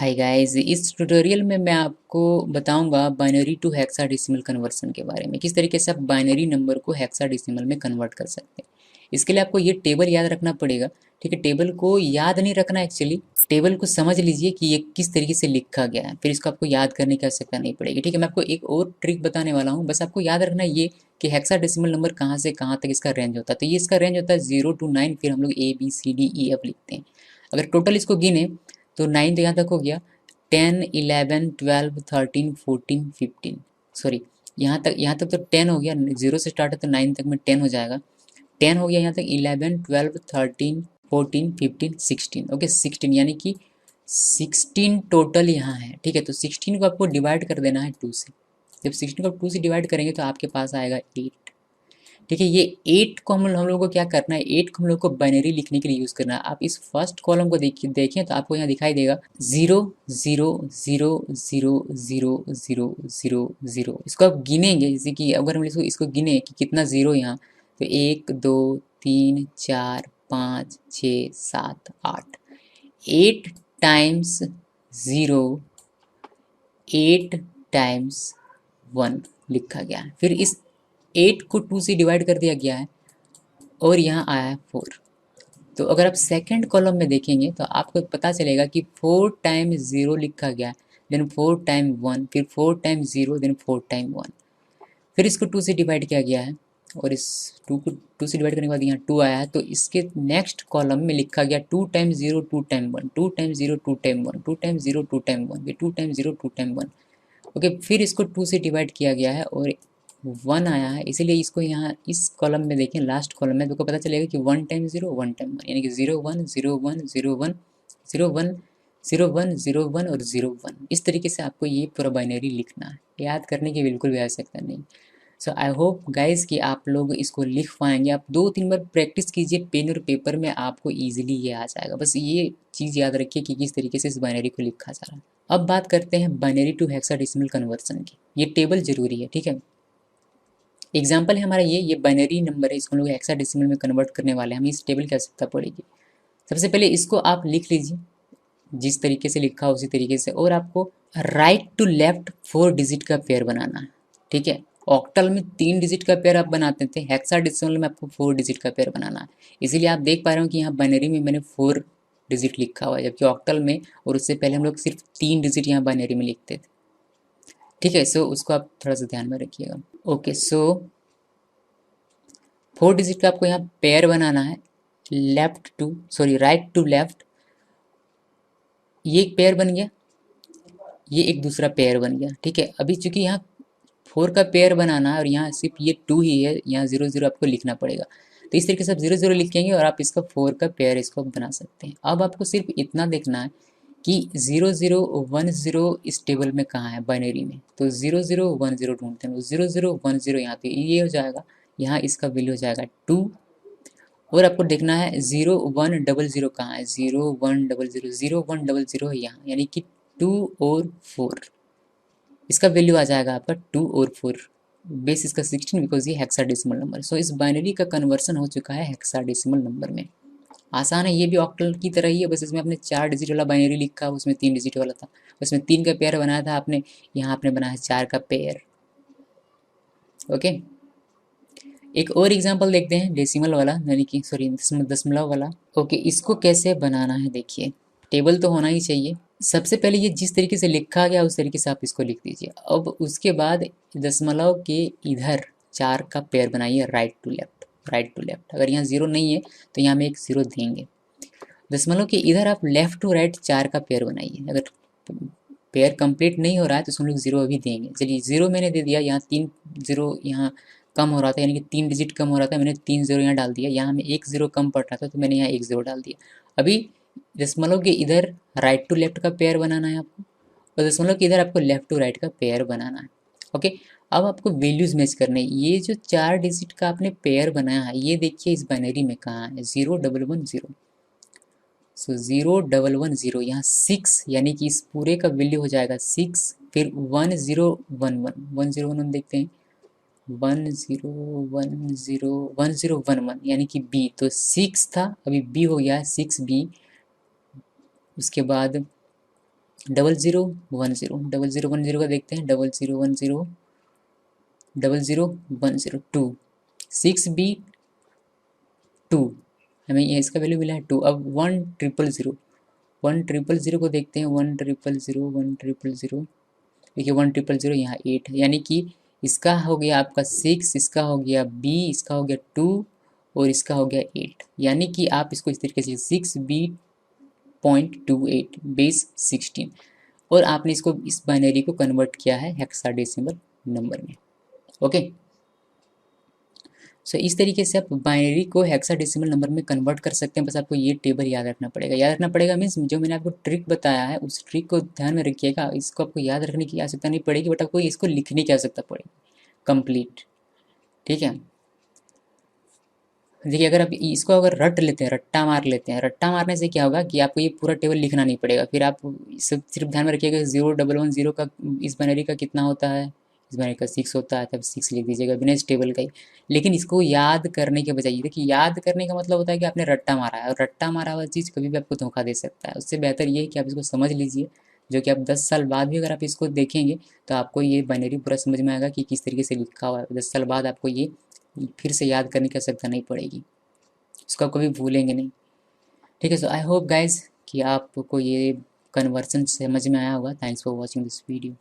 Hi guys, इस tutorial में मैं आपको बताऊंगा बाइनरी टू हेक्साडेसिमल कन्वर्सन के बारे में। किस तरीके से आप बाइनरी नंबर को हेक्साडेसिमल में कन्वर्ट कर सकते हैं। इसके लिए आपको ये टेबल याद रखना पड़ेगा। ठीक है, टेबल को याद नहीं रखना, एक्चुअली टेबल को समझ लीजिए कि ये किस तरीके से लिखा गया है, फिर इसको आपको याद करने की आवश्यकता नहीं पड़ेगी। ठीक है, मैं आपको एक और ट्रिक बताने वाला हूँ, बस आपको याद रखना ये कि हेक्साडेसिमल नंबर कहाँ से कहाँ तक इसका रेंज होता है। तो ये इसका रेंज होता है 0 to 9, फिर हम लोग ABCDEF लिखते हैं। अगर टोटल इसको गिने तो 9 तो यहाँ तक हो गया, 10 11 12 13 14 15, सॉरी यहाँ तक तो 10 हो गया। 0 से स्टार्ट है तो 9 तक में 10 हो जाएगा। 10 हो गया, यहाँ तक 11 12 13 14 15 16, ओके 16, यानी कि 16 टोटल यहाँ है। ठीक है, तो 16 को आपको डिवाइड कर देना है 2 से। जब 16 को 2 से डिवाइड करेंगे तो आपके पास आएगा 8। ठीक है, ये 8 को हम लोगों को क्या करना है, 8 को हम लोग को बाइनरी लिखने के लिए यूज़ करना है। आप इस फर्स्ट कॉलम को देखें तो आपको यहाँ दिखाई देगा 0 0 0 0 0 0 0 0। इसको आप गिनेंगे, जैसे कि अगर हम इसको गिने कि कितना ज़ीरो यहाँ, तो 1 2 3 4 5 6 7 8। 8 टाइम्स 0, 8 टाइम्स 1 लिखा गया है। फिर इस 8 को 2 से डिवाइड कर दिया गया है और यहाँ आया है 4। तो अगर आप सेकंड कॉलम में देखेंगे तो आपको पता चलेगा कि 4 टाइम 0 लिखा गया है, देन 4 टाइम 1, फिर 4 टाइम 0, देन 4 टाइम 1। फिर इसको 2 से डिवाइड किया गया है और इस 2 को 2 से डिवाइड करने के बाद यहाँ 2 आया है, तो इसके नेक्स्ट कॉलम में लिखा गया 2 time 0 2 time 1, 2 time 0 2 time 1, 2 time 0 2 time 1, फिर 2 टाइम 0 2 टाइम 1। ओके, फिर इसको 2 से डिवाइड किया गया है और 1 आया है, इसीलिए इसको यहाँ इस कॉलम में देखें, लास्ट कॉलम में, तो आपको पता चलेगा कि 1 टाइम 0 1 टाइम 1, यानी कि 0 1 0 1 0 1 0 1 0 1 0 1 और 0 1। इस तरीके से आपको ये पूरा बाइनरी लिखना है, याद करने की बिल्कुल भी आवश्यकता नहीं। सो आई होप गाइज कि आप लोग इसको लिख पाएंगे। आप 2-3 बार प्रैक्टिस कीजिए पेन और पेपर में, आपको ईजिली ये आ जाएगा। बस ये चीज़ याद रखिए कि किस तरीके से इस बाइनरी को लिखा जा रहा है। अब बात करते हैं बाइनरी टू हेक्साडेसिमल कन्वर्सन की। ये टेबल जरूरी है, ठीक है। एग्जाम्पल है हमारा ये बाइनरी नंबर है, इसको हम लोग हेक्साडेसिमल में कन्वर्ट करने वाले हैं। हमें इस टेबल की आवश्यकता पड़ेगी। सबसे पहले इसको आप लिख लीजिए जिस तरीके से लिखा उसी तरीके से, और आपको राइट टू लेफ्ट 4 डिजिट का पेयर बनाना है। ठीक है, ऑक्टल में 3 डिजिट का पेयर आप बनाते थे, हेक्साडेसिमल में आपको 4 डिजिट का पेयर बनाना है। इसीलिए आप देख पा रहे हो कि यहाँ बाइनरी में मैंने 4 डिजिट लिखा हुआ है, जबकि ऑक्टल में और उससे पहले हम लोग सिर्फ 3 डिजिट यहाँ बाइनरी में लिखते थे। ठीक है, सो उसको आप थोड़ा सा ध्यान में रखिएगा। ओके, सो 4 डिजिट का आपको यहाँ पेयर बनाना है, राइट टू लेफ्ट। ये एक पेयर बन गया, ये एक दूसरा पेयर बन गया। ठीक है, अभी चूंकि यहाँ 4 का पेयर बनाना है और यहाँ सिर्फ ये 2 ही है, यहाँ 0 0 आपको लिखना पड़ेगा। तो इस तरीके से आप 0 0 लिखेंगे और आप इसका 4 का पेयर इसको बना सकते हैं। अब आपको सिर्फ इतना देखना है कि 0 0 1 0 इस टेबल में कहाँ है बाइनरी में, तो 0 0 1 0 ढूंढते हैं। 0 0 1 0 यहाँ पे ये हो जाएगा, यहाँ इसका वैल्यू हो जाएगा 2। और आपको देखना है 0 1 0 0 कहाँ है, 0 1 0 0 0 1 0 0 है यहाँ, यानी कि 2 और 4, इसका वैल्यू आ जाएगा आपका 2 और 4। बेस इसका 16, बिकॉज ये हेक्साडेसिमल नंबर। सो इस बाइनरी का कन्वर्सन हो चुका है हेक्साडेसिमल नंबर में। आसान है, ये भी ऑक्टल की तरह ही है, बस इसमें आपने 4 डिजिट वाला बाइनरी लिखा, उसमें 3 डिजिट वाला था, उसमें 3 का पेयर बनाया था आपने, यहाँ आपने बनाया 4 का पेयर। ओके, एक और एग्जांपल देखते हैं डेसिमल वाला, यानी कि सॉरी दशमलव वाला। ओके, इसको कैसे बनाना है देखिए। टेबल तो होना ही चाहिए। सबसे पहले ये जिस तरीके से लिखा गया उस तरीके से आप इसको लिख दीजिए। अब उसके बाद दशमलव के इधर 4 का पेयर बनाइए, right to left, right to left. अगर यहाँ 0 नहीं है तो यहाँ में एक 0 देंगे। दशमलव के इधर आप लेफ्ट टू राइट 4 का पेयर बनाइए। अगर पेयर कंप्लीट नहीं हो रहा है तो उसमें लोग 0 अभी देंगे। चलिए 0 मैंने दे दिया, यहाँ 3 0 यहाँ कम हो रहा था, यानी कि 3 डिजिट कम हो रहा था, मैंने 3 0 यहाँ डाल दिया। यहाँ में 1 0 कम पड़ रहा था तो मैंने यहाँ 1 0 डाल दिया। अभी दशमलव के इधर राइट टू लेफ्ट का पेयर बनाना है आपको, और दशमलव के इधर आपको लेफ्ट टू राइट का पेयर बनाना है। ओके, अब आपको वैल्यूज मैच करने हैं। ये जो 4 डिजिट का आपने पेयर बनाया है, ये देखिए इस बाइनरी में कहाँ है, 0 1 1 0। सो 0 1 1 0, यहाँ 6, यानी कि इस पूरे का वैल्यू हो जाएगा 6। फिर 1 0 1 1 1 0 1 1 देखते हैं, 1 0 1 0 1 0 1 1, यानी कि बी। तो 6 था, अभी बी हो गया है 6 बी। उसके बाद 0010, 0010 का देखते हैं, 0010, 0010 2, 6B2, हमें ये इसका वैल्यू मिला है 2। अब 1000, 1000 को देखते हैं, 1000, 1000, देखिए 1000 यहाँ 8 है, यानी कि इसका हो गया आपका 6, इसका हो गया B, इसका हो गया 2 और इसका हो गया 8, यानी कि आप इसको इस तरीके से 6B.28 बेस 16, और आपने इसको इस बाइनरी को कन्वर्ट किया है हेक्साडेसिमल नंबर में। ओके, सो इस तरीके से आप बाइनरी को हेक्साडेसिमल नंबर में कन्वर्ट कर सकते हैं। बस आपको ये टेबल याद रखना पड़ेगा। याद रखना पड़ेगा मीन्स जो मैंने आपको ट्रिक बताया है उस ट्रिक को ध्यान में रखिएगा। इसको आपको याद रखने की आवश्यकता नहीं पड़ेगी, बट आपको इसको लिखने की आवश्यकता पड़ेगी कंप्लीट। ठीक है, देखिए अगर आप इसको अगर रट लेते हैं, रट्टा मार लेते हैं, रट्टा मारने से क्या होगा कि आपको ये पूरा टेबल लिखना नहीं पड़ेगा। फिर आप सिर्फ ध्यान में रखिएगा 0110 का इस बाइनरी का कितना होता है, इस बाइनरी का 6 होता है, तब 6 लिख दीजिएगा बिना इस टेबल का ही। लेकिन इसको याद करने के बजाय, देखिए याद करने का मतलब होता है कि आपने रट्टा मारा है, और रट्टा मारा हुआ चीज़ कभी भी आपको धोखा दे सकता है। उससे बेहतर ये है कि आप इसको समझ लीजिए, जो कि आप 10 साल बाद भी अगर आप इसको देखेंगे तो आपको ये बाइनरी पूरा समझ में आएगा कि किस तरीके से लिखा हुआ है। 10 साल बाद आपको ये फिर से याद करने की आवश्यकता नहीं पड़ेगी, उसको कभी भूलेंगे नहीं। ठीक है, सो आई होप गाइज कि आपको ये कन्वर्सन समझ में आया होगा। Thanks for watching this video.